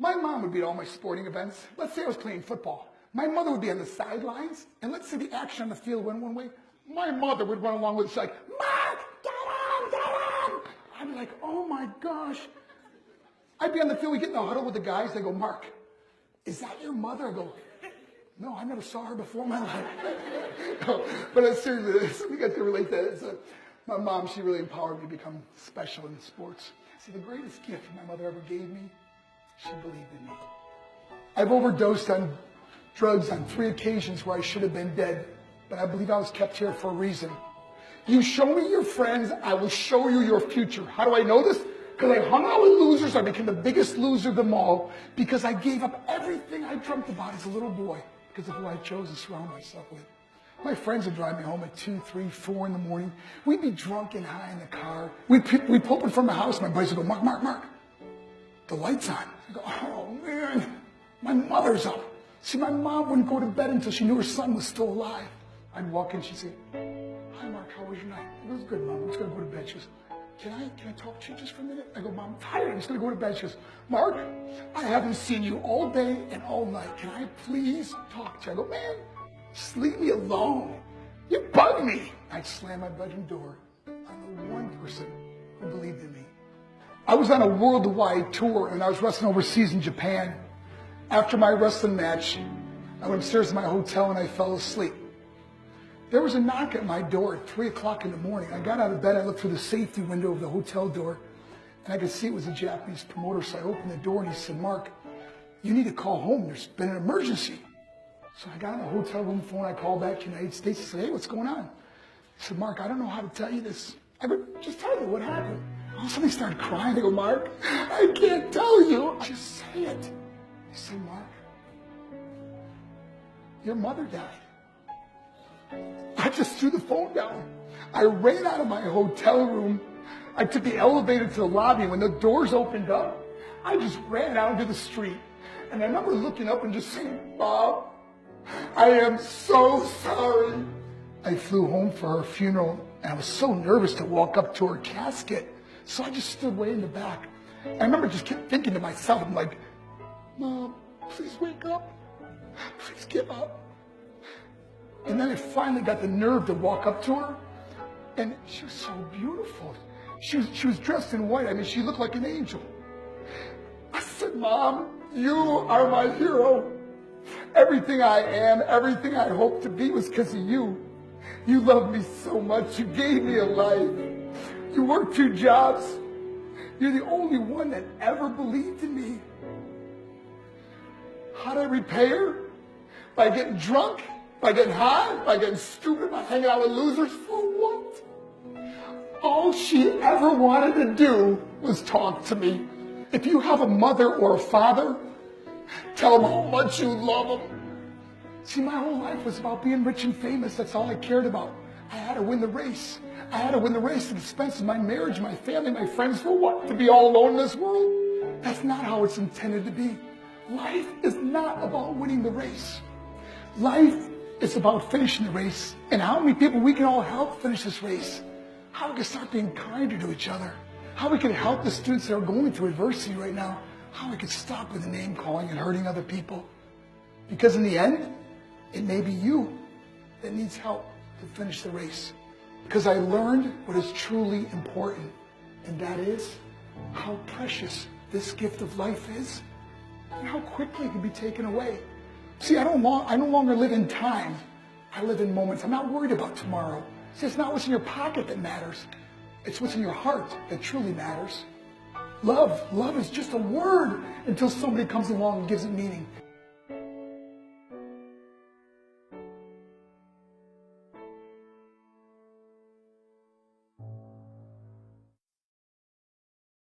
My mom would be at all my sporting events. Let's say I was playing football. My mother would be on the sidelines, and let's say the action on the field went one way. My mother would run along with it. She's like, Mark, get on, get on. I'd be like, oh my gosh. I'd be on the field, we get in the huddle with the guys. They go, Mark, is that your mother? I go, no, I never saw her before in my life. No, but seriously, we got to relate that. My mom, she really empowered me to become special in sports. See, the greatest gift my mother ever gave me, she believed in me. I've overdosed on drugs on 3 occasions where I should have been dead, but I believe I was kept here for a reason. You show me your friends, I will show you your future. How do I know this? Because I hung out with losers. I became the biggest loser of them all because I gave up everything I dreamt about as a little boy because of who I chose to surround myself with. My friends would drive me home at 2, 3, 4 in the morning. We'd be drunk and high in the car. We'd pull up in front of my house. My buddies would go, Mark, Mark, Mark, the light's on. I go, oh, man, my mother's up. See, my mom wouldn't go to bed until she knew her son was still alive. I'd walk in, she'd say, hi, Mark, how was your night? It was good, Mom. I'm just going to go to bed. She goes, can I talk to you just for a minute? I go, Mom, I'm tired. I'm just going to go to bed. She goes, Mark, I haven't seen you all day and all night. Can I please talk to you? I go, man, just leave me alone. You bug me. I'd slam my bedroom door. I'm the one person who believed in me. I was on a worldwide tour, and I was wrestling overseas in Japan. After my wrestling match, I went upstairs to my hotel, and I fell asleep. There was a knock at my door at 3 o'clock in the morning. I got out of bed, I looked through the safety window of the hotel door, and I could see it was a Japanese promoter. So I opened the door, and he said, Mark, you need to call home. There's been an emergency. So I got on the hotel room phone. I called back to the United States. I said, hey, what's going on? He said, Mark, I don't know how to tell you this. I go, just tell me what happened. All of a sudden, he started crying. I go, Mark, I can't tell you. Just say it. He said, Mark, your mother died. I just threw the phone down. I ran out of my hotel room. I took the elevator to the lobby. When the doors opened up, I just ran out into the street. And I remember looking up and just saying, Bob, I am so sorry. I flew home for her funeral, and I was so nervous to walk up to her casket. So I just stood way in the back. I remember just kept thinking to myself, I'm like, Mom, please wake up. Please give up. And then I finally got the nerve to walk up to her, and she was so beautiful. She was dressed in white. I mean, she looked like an angel. I said, Mom, you are my hero. Everything I am, everything I hope to be was because of you. You loved me so much. You gave me a life. You worked 2 jobs. You're the only one that ever believed in me. How did I repay her? By getting drunk? By getting high? By getting stupid? By hanging out with losers? For what? All she ever wanted to do was talk to me. If you have a mother or a father, tell them how much you love them. See, my whole life was about being rich and famous. That's all I cared about. I had to win the race. I had to win the race at the expense of my marriage, my family, my friends. For what? To be all alone in this world? That's not how it's intended to be. Life is not about winning the race. Life is about finishing the race. And how many people we can all help finish this race. How we can start being kinder to each other. How we can help the students that are going through adversity right now. How we can stop with the name calling and hurting other people. Because in the end, it may be you that needs help to finish the race. Because I learned what is truly important. And that is how precious this gift of life is. And how quickly it can be taken away. See, I no longer live in time. I live in moments. I'm not worried about tomorrow. See, it's not what's in your pocket that matters. It's what's in your heart that truly matters. Love is just a word until somebody comes along and gives it meaning.